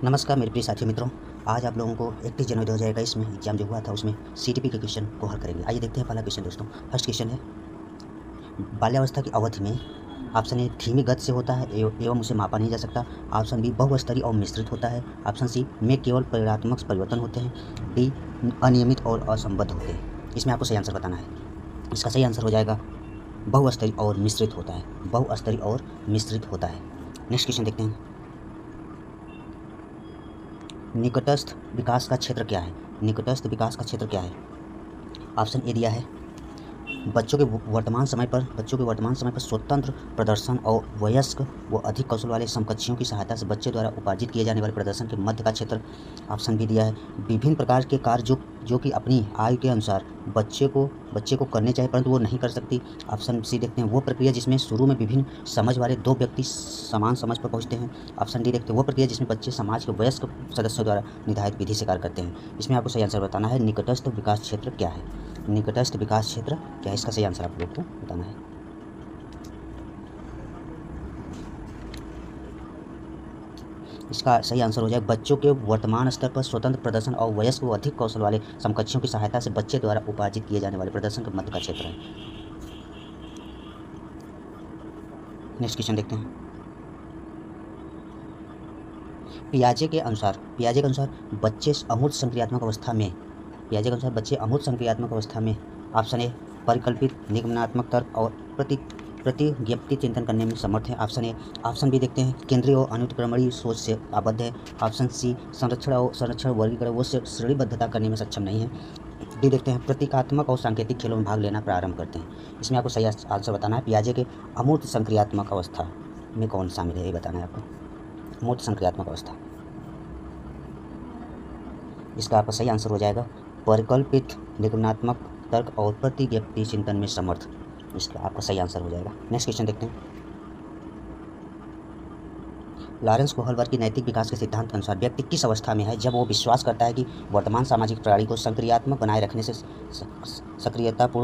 नमस्कार मेरे प्रिय साथी मित्रों। आज आप लोगों को 31 जनवरी 2021 में एग्जाम जो हुआ था उसमें सीटीपी के क्वेश्चन को हल करेंगे। आइए देखते हैं पहला क्वेश्चन दोस्तों। फर्स्ट क्वेश्चन है, बाल्यावस्था की अवधि में ऑप्शन ए धीमी गति से होता है एवं उसे मापा नहीं जा सकता। ऑप्शन बी बहुस्तरीय और मिश्रित होता है। ऑप्शन सी में केवल परिणात्मक परिवर्तन होते हैं। डी अनियमित और असंबद्ध होते हैं। इसमें आपको सही आंसर बताना है। इसका सही आंसर हो जाएगा बहुस्तरीय और मिश्रित होता है। बहुस्तरीय और मिश्रित होता है। नेक्स्ट क्वेश्चन देखते हैं, निकटस्थ विकास का क्षेत्र क्या है? निकटस्थ विकास का क्षेत्र क्या है? ऑप्शन ए दिया है, बच्चों के वर्तमान समय पर स्वतंत्र प्रदर्शन और वयस्क व अधिक कौशल वाले समकक्षियों की सहायता से बच्चे द्वारा उपार्जित किए जाने वाले प्रदर्शन के मध्य का क्षेत्र। ऑप्शन बी दिया है, विभिन्न प्रकार के कार्य जो कि अपनी आयु के अनुसार बच्चे को करने चाहिए परंतु वो नहीं कर सकती। ऑप्शन सी देखते हैं, वो प्रक्रिया जिसमें शुरू में विभिन्न समझ वाले दो व्यक्ति समान समझ पर पहुंचते हैं। ऑप्शन डी देखते हैं, वो प्रक्रिया जिसमें बच्चे समाज के वयस्क सदस्यों द्वारा निर्धारित विधि से कार्य करते हैं। इसमें आपको सही आंसर बताना है, निकटस्थ विकास क्षेत्र क्या है? निकटस्थ विकास क्षेत्र क्या है? इसका सही आंसर आप लोग को बताना है। इसका सही आंसर हो जाए, बच्चों के वर्तमान स्तर पर स्वतंत्र प्रदर्शन और वयस्क व अधिक कौशल वाले समकक्षियों की सहायता से बच्चे द्वारा उपार्जित किए जाने वाले प्रदर्शन के मध्य का क्षेत्र है। नेक्स्ट क्वेश्चन देखते हैं, पियाजे के अनुसार बच्चे अमूर्त संक्रियात्मक अवस्था में ऑप्शन ए परिकल्पित निगमनात्मक तर्क और प्रतिज्ञप्ति चिंतन करने में समर्थ है। Option A. ऑप्शन बी देखते हैं, केंद्रीय और अनुक्रमणीय सोच से आबद्ध है। ऑप्शन सी, संरक्षण वर्गीकरण वो श्रेणीबद्धता करने में सक्षम नहीं है। डी देखते हैं, प्रतीकात्मक और सांकेतिक खेलों में भाग लेना प्रारंभ करते हैं। इसमें आपको सही आंसर बताना है, पियाजे के अमूर्त संक्रियात्मक अवस्था में कौन शामिल है ये बताना है आपको। अमूर्त संक्रियात्मक अवस्था, इसका आपका सही आंसर हो जाएगा परिकल्पित निगमनात्मक तर्क और प्रतिज्ञप्ति चिंतन में समर्थ। इसका आपका सही आंसर हो जाएगा। नेक्स्ट क्वेश्चन देखते हैं, लॉरेंस कोहलबर्ग की नैतिक विकास के सिद्धांत के अनुसार व्यक्ति किस अवस्था में है जब वो विश्वास करता है कि वर्तमान सामाजिक प्रणाली को सक्रियतापूर्ण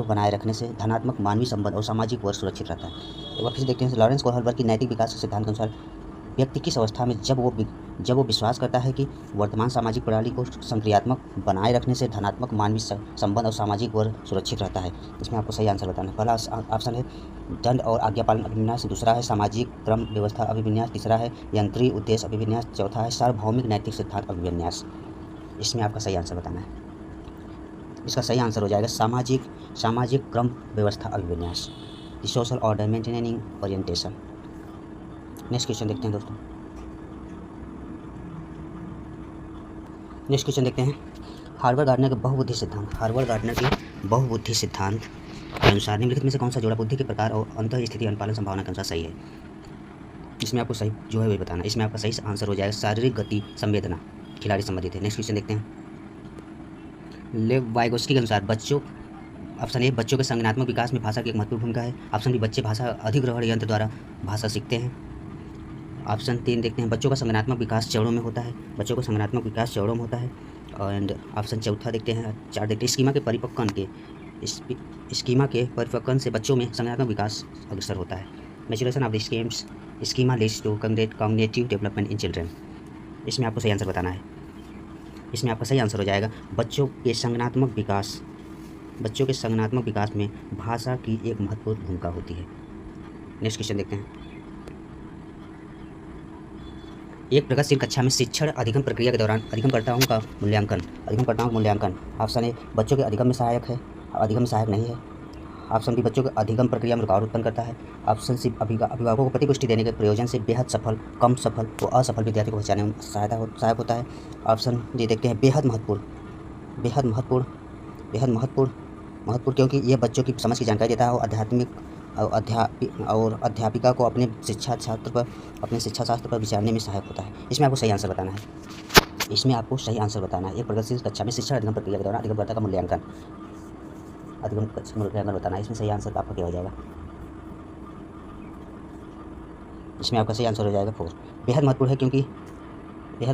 बनाए रखने से धनात्मक मानवीय संबंध और सामाजिक वर्ग सुरक्षित रहता है। एक बार फिर देखते हैं, लॉरेंस कोहलबर्ग की नैतिक विकास के सिद्धांत के अनुसार व्यक्ति किस अवस्था में जब वो विश्वास करता है कि वर्तमान सामाजिक प्रणाली को सक्रियात्मक बनाए रखने से धनात्मक मानवीय संबंध और सामाजिक वर्ग सुरक्षित रहता है। इसमें आपको सही आंसर बताना है। पहला ऑप्शन है दंड और आज्ञापालन अभिविन्यास, दूसरा है सामाजिक क्रम व्यवस्था अभिविन्यास, तीसरा है यंत्रीय उद्देश्य अभिविन्यास, चौथा है सार्वभौमिक नैतिक सिद्धांत अभिविन्यास। इसमें आपका सही आंसर बताना है। इसका सही आंसर हो जाएगा सामाजिक क्रम व्यवस्था अभिविन्यास, the social order maintaining orientation. Next question देखते हैं दोस्तों। नेक्स्ट क्वेश्चन देखते हैं, हार्वर्ड गार्डनर के बहुबुद्धि सिद्धांत के अनुसार निम्नलिखित में से कौन सा जोड़ा बुद्धि के प्रकार और अंतः स्थिति अनुपालन संभावना के अनुसार सही है? इसमें आपको सही जो है वही बताना है। इसमें आपका सही आंसर हो जाएगा शारीरिक गति संवेदना खिलाड़ी संबंधित है। नेक्स्ट क्वेश्चन देखते हैं, लेव वाइगोस्की के अनुसार ऑप्शन ए, बच्चों के संज्ञानात्मक विकास में भाषा की एक महत्वपूर्ण भूमिका है। ऑप्शन बी, बच्चे भाषा अधिग्रहण यंत्र द्वारा भाषा सीखते हैं। ऑप्शन 3 देखते हैं, बच्चों का संज्ञानात्मक विकास चरणों में होता है। एंड ऑप्शन चौथा देखते हैं, 4 देखते हैं, स्कीमा के परिपक्वन से बच्चों में संज्ञानात्मक विकास अग्रसर होता है। Maturation of the schema leads to cognitive development in children. इसमें आपको सही आंसर बताना है। इसमें आपका सही आंसर हो जाएगा बच्चों के संज्ञानात्मक विकास में भाषा की एक महत्वपूर्ण भूमिका होती है। नेक्स्ट क्वेश्चन देखते हैं, एक प्रगतिशील कक्षा में शिक्षण अधिगम प्रक्रिया के दौरान अधिगमकर्ताओं का मूल्यांकन। ऑप्शन ए, बच्चों के अधिगम में सहायक नहीं है। ऑप्शन बी, बच्चों के अधिगम प्रक्रिया में रुकावट उत्पन्न करता है। ऑप्शन सी, अभिभावकों को प्रतिपुष्टि देने के प्रयोजन से बेहद सफल, कम सफल व असफल विद्यार्थी को पहचानने में सहायक होता है। ऑप्शन डी देखते हैं, बेहद महत्वपूर्ण क्योंकि यह बच्चों की समझ की जानकारी देता है और अध्यापिका को अपने शिक्षा शास्त्र पर विचारने में सहायक होता है। इसमें आपको सही आंसर बताना है। एक प्रगतिशील कक्षा में शिक्षण अधिगम प्रक्रिया के दौरान अधिगमकर्ता का मूल्यांकन बताना है। इसमें सही आंसर आपका क्या हो जाएगा? इसमें आपका सही आंसर हो जाएगा 4। बेहद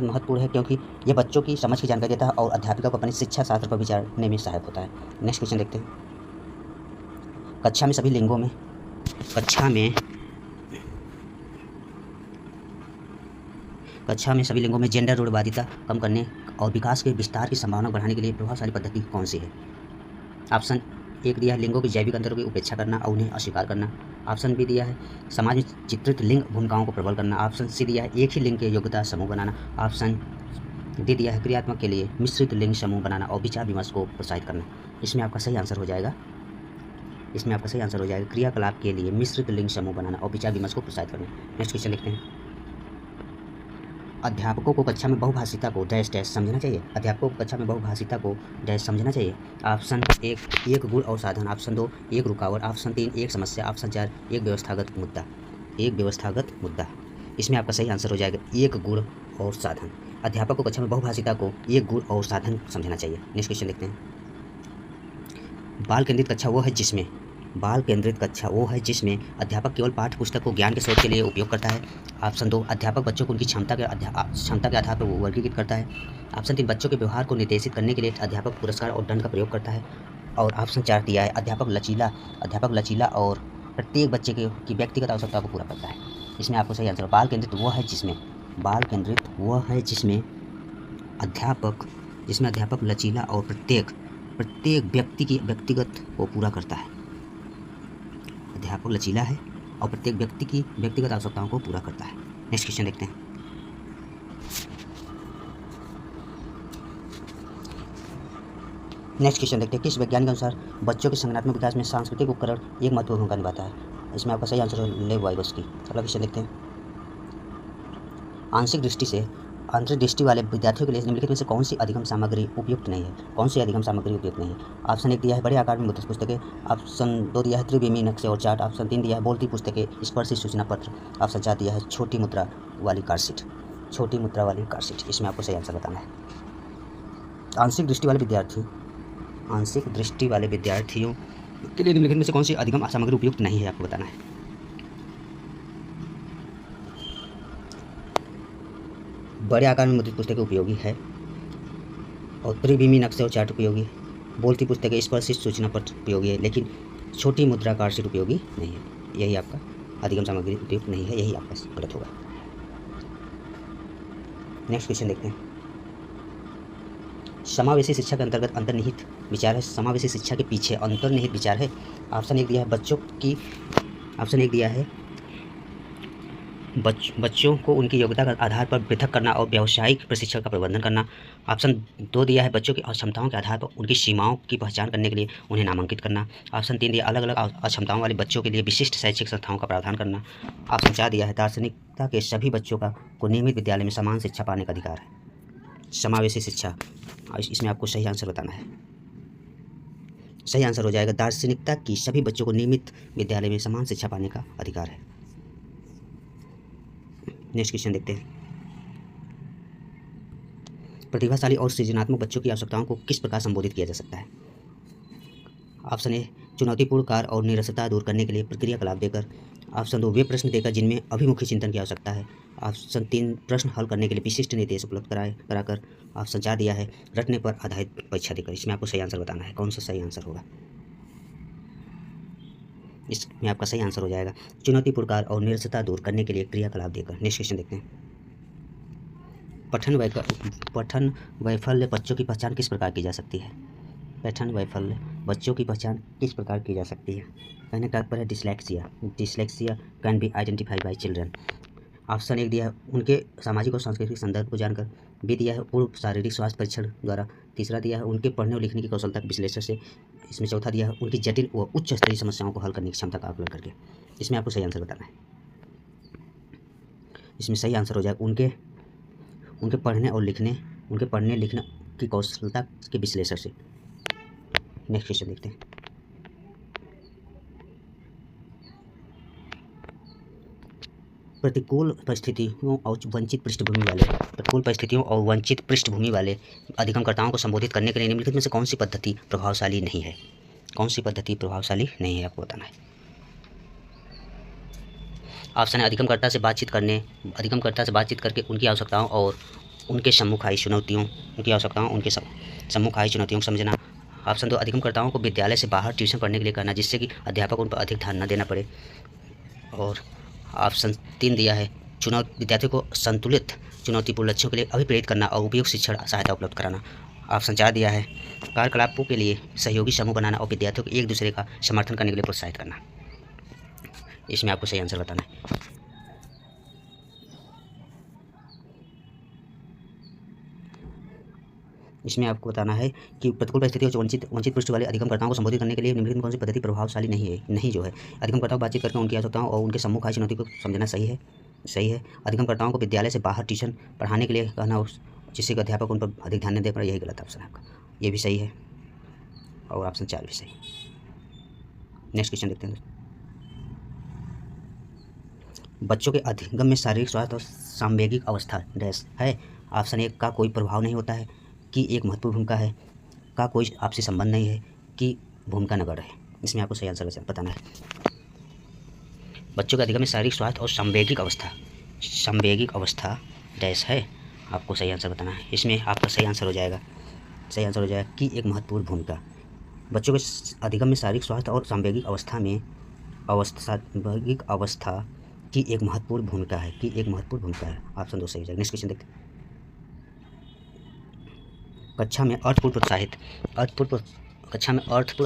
महत्वपूर्ण है क्योंकि यह बच्चों की समझ की जानकारी देता है और अध्यापिका को अपने शिक्षा शास्त्र पर विचारने में सहायक होता है। नेक्स्ट क्वेश्चन देखते हैं, कक्षा में सभी लिंगों में कक्षा में सभी लिंगों में जेंडर रूढ़िवादिता कम करने और विकास के विस्तार की संभावना बढ़ाने के लिए प्रभावशाली पद्धति कौन सी है? ऑप्शन एक दिया है लिंगों के जैविक अंतरों की उपेक्षा करना और उन्हें अस्वीकार करना। ऑप्शन बी दिया है समाज में चित्रित लिंग भूमिकाओं को प्रबल करना। ऑप्शन सी दिया है एक ही लिंग के योग्यता समूह बनाना। ऑप्शन डी दिया है क्रियात्मक के लिए मिश्रित लिंग समूह बनाना और विचार विमर्श को प्रोत्साहित करना। इसमें आपका सही आंसर हो जाएगा क्रियाकलाप के लिए मिश्रित लिंग समूह बनाना और विचार विमर्श को प्रोत्साहित करना। नेक्स्ट क्वेश्चन देखते हैं। अध्यापकों को कक्षा में बहुभाषिता को डैश डैश समझना चाहिए। अध्यापकों को कक्षा में बहुभाषिता को डैश समझना चाहिए। ऑप्शन एक गुण और साधन। ऑप्शन 2 एक रुकावट। ऑप्शन 3 एक समस्या। ऑप्शन 4 एक व्यवस्थागत मुद्दा। इसमें आपका सही आंसर हो जाएगा एक गुण और साधन। अध्यापक को कक्षा में बहुभाषिता को एक गुण और साधन समझना चाहिए। नेक्स्ट क्वेश्चन देखते हैं। बाल केंद्रित कक्षा वो है जिसमें अध्यापक केवल पाठ्य पुस्तक को ज्ञान के स्रोत के लिए उपयोग करता है। ऑप्शन 2 अध्यापक बच्चों को उनकी क्षमता के आधार पर वर्गीकृत करता है। ऑप्शन 3 बच्चों के व्यवहार को निर्देशित करने के लिए अध्यापक पुरस्कार और दंड का प्रयोग करता है। और ऑप्शन 4 दिया है अध्यापक लचीला और प्रत्येक बच्चे की व्यक्तिगत आवश्यकता को पूरा करता है। इसमें आपको सही आंसर बाल केंद्रित वो है जिसमें अध्यापक लचीला और प्रत्येक व्यक्ति की व्यक्तिगत को पूरा करता है। अध्यापक लचीला है और प्रत्येक व्यक्ति की व्यक्तिगत आवश्यकताओं को पूरा करता है। नेक्स्ट क्वेश्चन देखते हैं। किस वैज्ञानिक के अनुसार बच्चों के संज्ञानात्मक विकास में सांस्कृतिक उपकरण एक महत्वपूर्ण भूमिका निभाता है? इसमें आपका सही आंसर है लेव वाइगोत्स्की। अगला क्वेश्चन देखते हैं। आंशिक दृष्टि वाले विद्यार्थियों के लिए निम्नलिखित में से कौन सी अधिगम सामग्री उपयुक्त नहीं है? ऑप्शन 1 दिया है बड़े आकार में मुद्रित पुस्तकें। ऑप्शन 2 दिया है त्रिविमी नक्शे और चार्ट। ऑप्शन 3 दिया है बोलती पुस्तकें, स्पर्शी सूचना पत्र। ऑप्शन 4 दिया है छोटी मुद्रा वाली कारशीट। इसमें आपको सही आंसर बताना है। आंशिक दृष्टि वाले विद्यार्थियों के लिए निम्नलिखित में से कौन सी अधिगम सामग्री उपयुक्त नहीं है, आपको बताना है। बड़े आकार में मुद्रित पुस्तकें उपयोगी है और त्रिविमी नक्शे और चार्ट उपयोगी है। बोलती पुस्तकें, स्पर्शी सूचना पत्र उपयोगी है, लेकिन छोटी मुद्रा कारशीट उपयोगी नहीं है। यही आपका अधिगम सामग्री उपयुक्त नहीं है, यही आपका गलत होगा। नेक्स्ट क्वेश्चन देखते हैं। समावेशी शिक्षा के अंतर्गत अंतर्निहित विचार है। समावेशी शिक्षा के पीछे अंतर्निहित विचार है। ऑप्शन 1 दिया है बच्चों को उनकी योग्यता के आधार पर पृथक करना और व्यावसायिक प्रशिक्षण का प्रबंधन करना। ऑप्शन 2 दिया है बच्चों की क्षमताओं के आधार पर उनकी सीमाओं की पहचान करने के लिए उन्हें नामांकित करना। ऑप्शन 3 दिया अलग अलग अक्षमताओं वाले बच्चों के लिए विशिष्ट शैक्षिक संस्थाओं का प्रावधान करना। ऑप्शन 4 दिया है दार्शनिकता के सभी बच्चों को नियमित विद्यालय में समान शिक्षा पाने का अधिकार है। समावेशी शिक्षा, इसमें आपको सही आंसर बताना है। सही आंसर हो जाएगा दार्शनिकता की सभी बच्चों को नियमित विद्यालय में समान शिक्षा पाने का अधिकार है। नेक्स्ट क्वेश्चन देखते हैं। प्रतिभाशाली और सृजनात्मक बच्चों की आवश्यकताओं को किस प्रकार संबोधित किया जा सकता है? ऑप्शन 1 चुनौतीपूर्ण कार्य और नीरसता दूर करने के लिए क्रियाकलाप देकर। ऑप्शन 2 वे प्रश्न देकर जिनमें अभिमुखी चिंतन की आवश्यकता है। ऑप्शन 3 प्रश्न हल करने के लिए विशिष्ट निर्देश उपलब्ध कराकर। ऑप्शन 4 दिया है रटने पर आधारित परीक्षा देकर। इसमें आपको सही आंसर बताना है, कौन सा सही आंसर होगा। इसमें आपका सही आंसर हो जाएगा चुनौतीपूर्ण कार्य और नीरसता दूर करने के लिए क्रियाकलाप देकर। नेक्स्ट क्वेश्चन देखते हैं। पठन वैफल्य बच्चों की पहचान किस प्रकार की जा सकती है? कहने का तात्पर्य dyslexia can be identified by children. Option 1 दिया है उनके सामाजिक और सांस्कृतिक संदर्भ को जानकर। बी दिया है पूर्व शारीरिक स्वास्थ्य परीक्षण द्वारा। तीसरा दिया है उनके पढ़ने और लिखने की कौशलता के विश्लेषण से। इसमें चौथा दिया है उनकी जटिल व उच्च स्तरीय समस्याओं को हल करने की क्षमता का आकलन करके। इसमें आपको सही आंसर बताना है। इसमें सही आंसर हो जाएगा उनके पढ़ने लिखने की कौशलता के विश्लेषण से। नेक्स्ट क्वेश्चन देखते हैं। प्रतिकूल परिस्थितियों और वंचित पृष्ठभूमि वाले अधिगमकर्ताओं को संबोधित करने के लिए निम्नलिखित में से कौन सी पद्धति प्रभावशाली नहीं है? आपको बताना है। ऑप्शन है अधिगमकर्ता से बातचीत करके उनकी आवश्यकताओं और उनके सम्मुखाई चुनौतियों को समझना। ऑप्शन 2 अधिगमकर्ताओं को विद्यालय से बाहर ट्यूशन पढ़ने के लिए करना, जिससे कि अध्यापक उन पर अधिक ध्यान न देना पड़े। और ऑप्शन 3 दिया है विद्यार्थियों को संतुलित चुनौतीपूर्ण लक्ष्यों के लिए अभिप्रेरित करना और उपयुक्त शिक्षण सहायता उपलब्ध कराना। ऑप्शन 4 दिया है कार्यकलापों के लिए सहयोगी समूह बनाना और विद्यार्थियों को एक दूसरे का समर्थन करने के लिए प्रोत्साहित करना। इसमें आपको सही आंसर बताना है। इसमें आपको बताना है कि प्रतिकूल परिस्थितियों और वंचित पृष्ठ वाले अधिगमकर्ताओं को संबोधित करने के लिए निम्नलिखित में कौन सी पद्धति प्रभावशाली नहीं जो है। अधिगमकर्ताओं बातचीत करके उनकी आवश्यकताओं और उनके सम्मुख आई चुनौती को समझना सही है। अधिगमकर्ताओं को विद्यालय से बाहर ट्यूशन पढ़ाने के लिए कहना, जिससे कि अध्यापक उन पर अधिक ध्यान नहीं दे पा रहा, यही गलत ऑप्शन है आपका। ये भी सही है और ऑप्शन 4 भी सही। नेक्स्ट क्वेश्चन देखते हैं। बच्चों के अधिगम में शारीरिक स्वास्थ्य और सांवेगिक अवस्था डैश है। ऑप्शन 1 का कोई प्रभाव नहीं होता है, कि एक महत्वपूर्ण भूमिका है, का कोई आपसी संबंध नहीं है, कि भूमिका नगण्य है। इसमें आपको सही आंसर बताना है। बच्चों के अधिगम में शारीरिक स्वास्थ्य और सांवेगिक अवस्था डैश है, आपको सही आंसर बताना है। इसमें आपका सही आंसर हो जाएगा कि एक महत्वपूर्ण भूमिका। बच्चों के अधिगम में शारीरिक स्वास्थ्य और सांवेगिक अवस्था की एक महत्वपूर्ण भूमिका है, ऑप्शन 2 सही हो जाएगा। नेक्स्ट क्वेश्चन देखते हैं। कक्षा में अर्थपूर्ण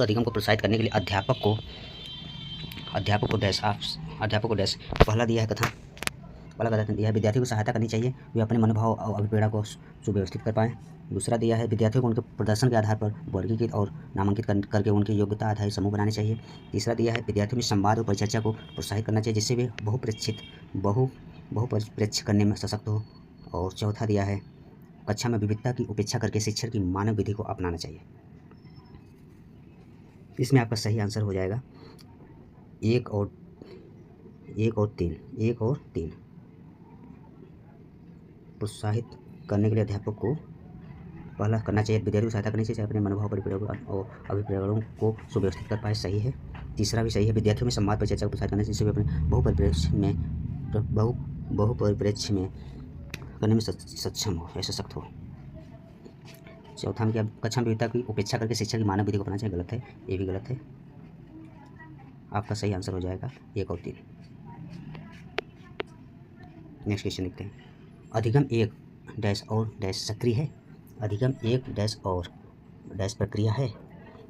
अधिगम को प्रोत्साहित करने के लिए अध्यापक को डैश पहला दिया है कथन दिया है विद्यार्थियों को सहायता करनी चाहिए, वे अपने मनोभाव और अभिप्रेरणा को सुव्यवस्थित कर पाएँ। दूसरा दिया है विद्यार्थियों को उनके प्रदर्शन के आधार पर वर्गीकृत और नामांकित करके उनकी योग्यता आधारित समूह बनाने चाहिए। तीसरा दिया है विद्यार्थियों में संवाद और परिचर्चा को प्रोत्साहित करना चाहिए, जिससे वे बहुपरिप्रेक्ष्य करने में सशक्त हो। और चौथा दिया है कक्षा में विविधता की उपेक्षा करके शिक्षण की मानव विधि को अपनाना चाहिए। इसमें आपका सही आंसर हो जाएगा 1 और 3। प्रोत्साहित करने के लिए अध्यापक को पहला करना चाहिए, विद्यार्थी को सहायता करनी चाहिए अपने मनोभाव और अभिप्रेरणों को सुव्यवस्थित कर पाए, सही है। तीसरा भी सही है, विद्यार्थियों में संवाद परिचर्चा को प्रोत्साहित करना चाहिए, जिससे वे अपने बहुपरिप्रेक्ष्य में करने में सक्षम हो, ऐसा सख्त हो। चौथा में क्या कक्षा में विविधता की उपेक्षा करके शिक्षा की मानव विधि को अपनाना चाहिए, गलत है, ये भी गलत है। आपका सही आंसर हो जाएगा 1 और 3। नेक्स्ट क्वेश्चन देखते हैं। अधिगम 1 डैश और डैश सक्रिय है। अधिगम 1 डैश और डैश प्रक्रिया है,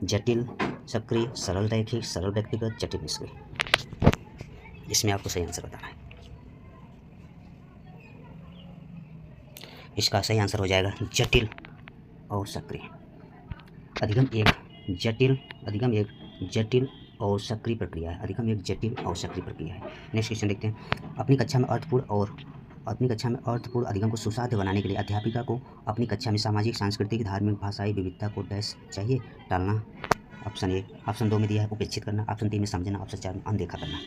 जटिल, सक्रिय, सरल रैखिक, सरल व्यक्तिगत, जटिल निष्क्रिय। इसमें आपको सही आंसर बताना है। इसका सही आंसर हो जाएगा जटिल और सक्रिय। अधिगम एक जटिल और सक्रिय प्रक्रिया है। नेक्स्ट क्वेश्चन देखते हैं। अपनी कक्षा में अर्थपूर्ण अधिगम को सुसाध्य बनाने के लिए अध्यापिका को अपनी कक्षा में सामाजिक, सांस्कृतिक, धार्मिक, भाषाई विविधता को डैश चाहिए, टालना। ऑप्शन 1, ऑप्शन 2 में दिया है उपेक्षित करना, ऑप्शन 3 में समझना, ऑप्शन 4 में अनदेखा करना।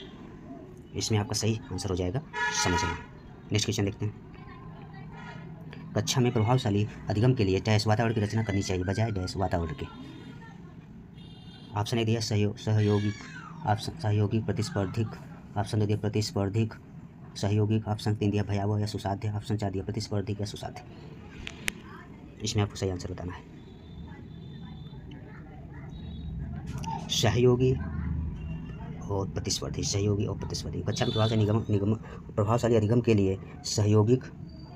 इसमें आपका सही आंसर हो जाएगा समझना। नेक्स्ट क्वेश्चन देखते हैं। कक्षा में प्रभावशाली अधिगम के लिए डैश वातावरण की रचना करनी चाहिए बजाय डैश वातावरण के। ऑप्शन 1 दिया सहयोगी प्रतिस्पर्धिक, ऑप्शन 2 दिया प्रतिस्पर्धिक सहयोगिक, ऑप्शन 3 दिया भयावह या सुसाध्य, ऑप्शन 4 दिया प्रतिस्पर्धिक या सुसाध्य। इसमें आपको सही आंसर बताना है। सहयोगी और प्रतिस्पर्धी। कक्षा में प्रभावशाली अधिगम के लिए सहयोगिक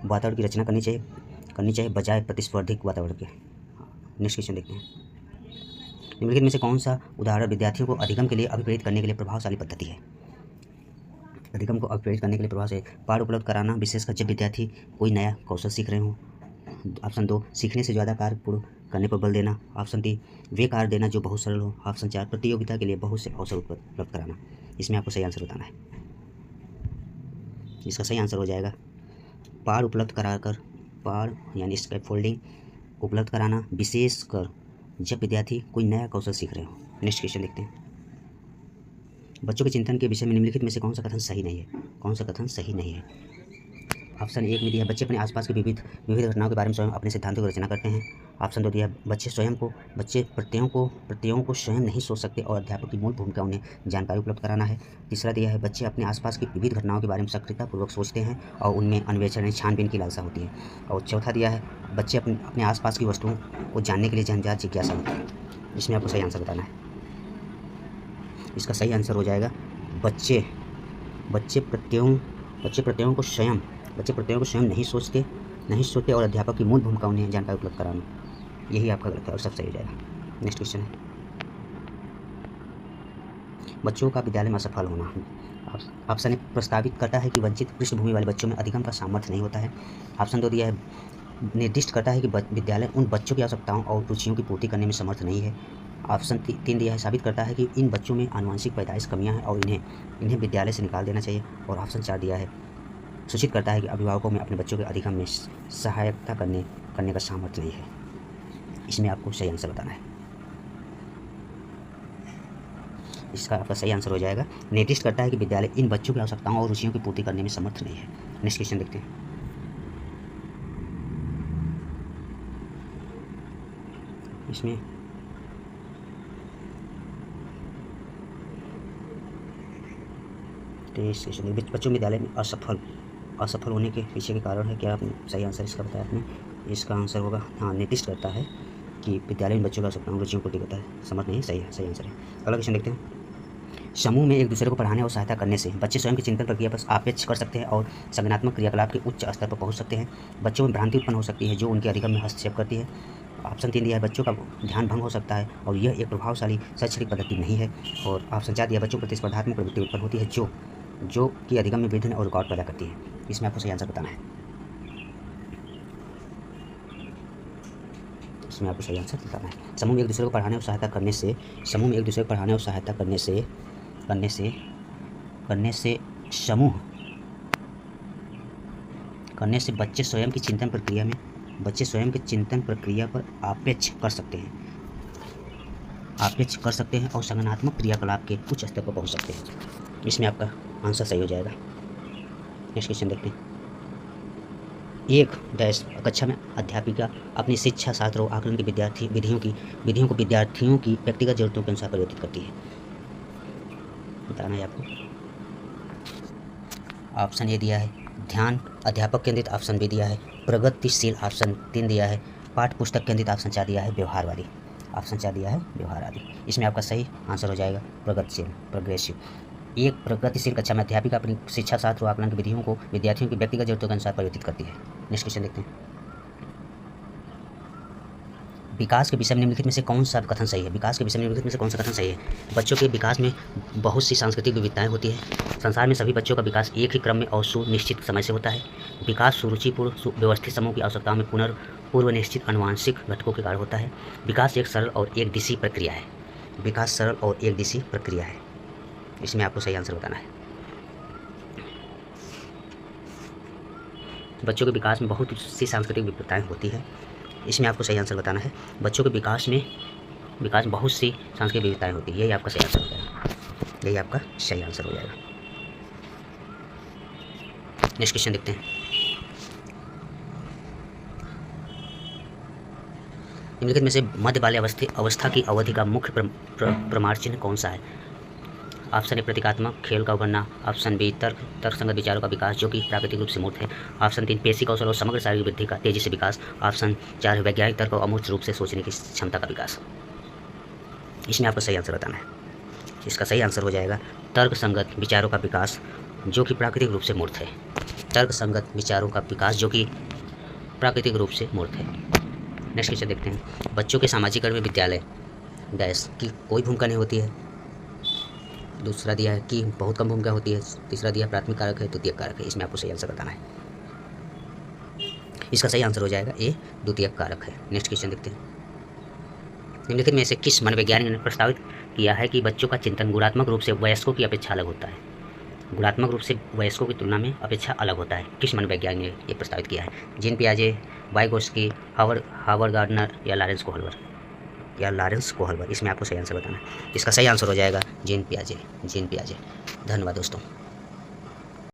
वातावरण की रचना करनी चाहिए बजाय प्रतिस्पर्धिक वातावरण के। नेक्स्ट क्वेश्चन देखते हैं। निम्नलिखित में से कौन सा उदाहरण विद्यार्थियों को अधिगम के लिए अभिप्रेरित करने के लिए प्रभावशाली पद्धति है? अधिगम को अभिप्रेरित करने के लिए प्रभाव से पाठ उपलब्ध कराना, विशेषकर जब विद्यार्थी कोई नया कौशल सीख रहे हों। ऑप्शन 2 सीखने से ज़्यादा कार्य पूर्ण करने पर बल देना। ऑप्शन 3 वे कार्य देना जो बहुत सरल हो। ऑप्शन 4 प्रतियोगिता के लिए बहुत से अवसर उपलब्ध कराना। इसमें आपको सही आंसर बताना है। इसका सही आंसर हो जाएगा पाठ उपलब्ध कराकर, पाठ यानी स्कैफोल्डिंग उपलब्ध कराना, विशेषकर जब विद्यार्थी कोई नया कौशल सीख रहे हो। नेक्स्ट क्वेश्चन देखते हैं। बच्चों के चिंतन के विषय में निम्नलिखित में से कौन सा कथन सही नहीं है? ऑप्शन 1 में दिया बच्चे अपने आसपास की विविध घटनाओं के बारे में स्वयं अपने सिद्धांतों की रचना करते हैं। ऑप्शन 2 दिया बच्चे प्रत्ययों को स्वयं नहीं सोच सकते और अध्यापक की मूल भूमिका उन्हें जानकारी उपलब्ध कराना है। तीसरा दिया है बच्चे अपने आसपास की विविध घटनाओं के बारे में सक्रियतापूर्वक सोचते हैं और उनमें अन्वेषण छानबीन की लालसा होती है। और चौथा दिया है बच्चे अपने आसपास की वस्तुओं को जानने के लिए जन्मजात जिज्ञासा होती है। इसमें आपको सही आंसर बताना है। इसका सही आंसर हो जाएगा बच्चे प्रत्ययों को स्वयं बच्चे प्रत्ययों को स्वयं नहीं सोचते और अध्यापक की मूल भूमिका उन्हें जानकारी उपलब्ध कराना, यही आपका गलत है और सब सही हो जाएगा। नेक्स्ट क्वेश्चन है, बच्चों का विद्यालय में असफल होना। ऑप्शन ए प्रस्तावित करता है कि वंचित पृष्ठभूमि वाले बच्चों में अधिगम का सामर्थ्य नहीं होता है। ऑप्शन 2 दिया है, निर्दिष्ट करता है कि विद्यालय उन बच्चों की आवश्यकताओं और रुचियों की पूर्ति करने में समर्थ नहीं है। ऑप्शन 3 दिया है, साबित करता है कि इन बच्चों में आनुवंशिक पैदाइश कमियां हैं और इन्हें विद्यालय से निकाल देना चाहिए। और ऑप्शन 4 दिया है, सूचित करता है कि अभिभावकों में अपने बच्चों के अधिगम में सहायता करने का सामर्थ्य नहीं है। इसमें आपको सही आंसर बताना है। इसका आपका सही आंसर हो जाएगा, निर्दिष्ट करता है कि विद्यालय इन बच्चों की आवश्यकताओं और रुचियों की पूर्ति करने में समर्थ नहीं है। नेक्स्ट क्वेश्चन देखते हैं, इसमें बच्चों विद्यालय में असफल होने के पीछे के कारण है क्या? आपने सही आंसर इसका बताया आपने। इसका आंसर होगा हाँ, निर्दिष्ट करता है कि विद्यालय में बच्चों की आवश्यकताओं रुचियों को पूर्ति करता है, समर्थ नहीं है, सही आंसर है। अगला क्वेश्चन देखते हैं, समूह में एक दूसरे को पढ़ाने और सहायता करने से बच्चे स्वयं की चिंतन प्रक्रिया पर आपेक्ष कर सकते हैं और संज्ञानात्मक क्रियाकलाप के उच्च स्तर पर पहुंच सकते हैं। बच्चों में भ्रांति उत्पन्न हो सकती है जो उनके अधिगम में हस्तक्षेप करती है। ऑप्शन 3 दिया है, बच्चों का ध्यान भंग हो सकता है और यह एक प्रभावशाली शैक्षणिक पद्धति नहीं है। और ऑप्शन 4 दिया, बच्चों प्रतिस्पर्धात्मक प्रवृत्ति उत्पन्न होती है जो कि अधिगम में विघ्न और रुकावट पैदा करती है। इसमें आपको सही आंसर बताना है। इसमें आपको सही आंसर बताना है। समूह में एक दूसरे को पढ़ाने और सहायता करने से बच्चे स्वयं की चिंतन प्रक्रिया पर आपेक्ष कर सकते हैं और संज्ञानात्मक क्रियाकलाप के उच्च स्तर पर पहुंच सकते हैं। इसमें आपका आंसर सही हो जाएगा। नेक्स्ट क्वेश्चन देखते हैं, एक डैश कक्षा में अध्यापिका अपनी शिक्षा शास्त्र और आकलन की विधियों को विद्यार्थियों की व्यक्तिगत जरूरतों के अनुसार परिवर्तित करती है। बताना है आपको। ऑप्शन ए दिया है ध्यान अध्यापक केंद्रित, ऑप्शन बी दिया है प्रगतिशील, ऑप्शन 3 दिया है पाठ्य पुस्तक केंद्रित, ऑप्शन 4 दिया है व्यवहारवादी, ऑप्शन 4 दिया है व्यवहारवादी। इसमें आपका सही आंसर हो जाएगा प्रगतिशील, प्रोग्रेसिव। एक प्रगतिशील कक्षा में अध्यापिका अपनी शिक्षा शास्त्र और आकलन की विधियों को विद्यार्थियों की व्यक्तिगत जरूरतों के अनुसार परिवर्तित करती है। नेक्स्ट क्वेश्चन देखते हैं, विकास के विषय में निम्नलिखित में से कौन सा कथन सही है? विकास के विषय में निम्नलिखित में से कौन सा कथन सही है? बच्चों के विकास में बहुत सी सांस्कृतिक विविधताएं होती है। संसार में सभी बच्चों का विकास एक ही क्रम में और सुनिश्चित समय से होता है। विकास सुरुचिपूर्ण व्यवस्थित समूह की आवश्यकताओं में पूर्व निश्चित अनुवांशिक घटकों के कारण होता है। विकास एक सरल और एक दिशी प्रक्रिया है। इसमें आपको सही आंसर बताना है। बच्चों के विकास में बहुत सी सांस्कृतिक विविधताएं होती है। इसमें आपको सही आंसर बताना है। बच्चों के विकास में बहुत सी सांस्कृतिक विविधताएं होती है, यही आपका सही आंसर हो जाएगा। नेक्स्ट क्वेश्चन देखते हैं, निम्नलिखित में से मध्य बाल्य अवस्था की अवधि का मुख्य प्रमाण चिन्ह कौन सा है? ऑप्शन ए प्रतीकात्मक खेल का उभरना, ऑप्शन बी तर्कसंगत विचारों का विकास जो कि प्राकृतिक रूप से मूर्त है, ऑप्शन 3 पेशी कौशल और समग्र शारीरिक वृद्धि का तेजी से विकास, ऑप्शन 4 वैज्ञानिक तर्क और अमूर्त रूप से सोचने की क्षमता का विकास। इसमें आपको सही आंसर बताना है। इसका सही आंसर हो जाएगा तर्कसंगत विचारों का विकास जो कि प्राकृतिक रूप से मूर्त है। तर्कसंगत विचारों का विकास जो कि प्राकृतिक रूप से मूर्त है। नेक्स्ट क्वेश्चन देखते हैं, बच्चों के सामाजिकरण में विद्यालय डैश की कोई भूमिका नहीं होती है। दूसरा दिया है कि बहुत कम भूमिका होती है। तीसरा दिया प्राथमिक कारक है, द्वितीयक कारक है। इसमें आपको सही आंसर बताना है। इसका सही आंसर हो जाएगा ए द्वितीयक कारक है। नेक्स्ट क्वेश्चन देखते हैं, निम्नलिखित में से किस मनोवैज्ञानिक ने प्रस्तावित किया है कि बच्चों का चिंतन गुणात्मक रूप से वयस्कों की अपेक्षा अलग होता है? गुणात्मक रूप से वयस्कों की तुलना में अपेक्षा अलग होता है। किस मनोवैज्ञानिक ने ये प्रस्तावित किया है? जीन पियाजे, वाइगोत्स्की, हावर्ड गार्डनर या लॉरेंस कोहलबर। इसमें आपको सही आंसर बताना है। इसका सही आंसर हो जाएगा जीन पियाजे। धन्यवाद दोस्तों।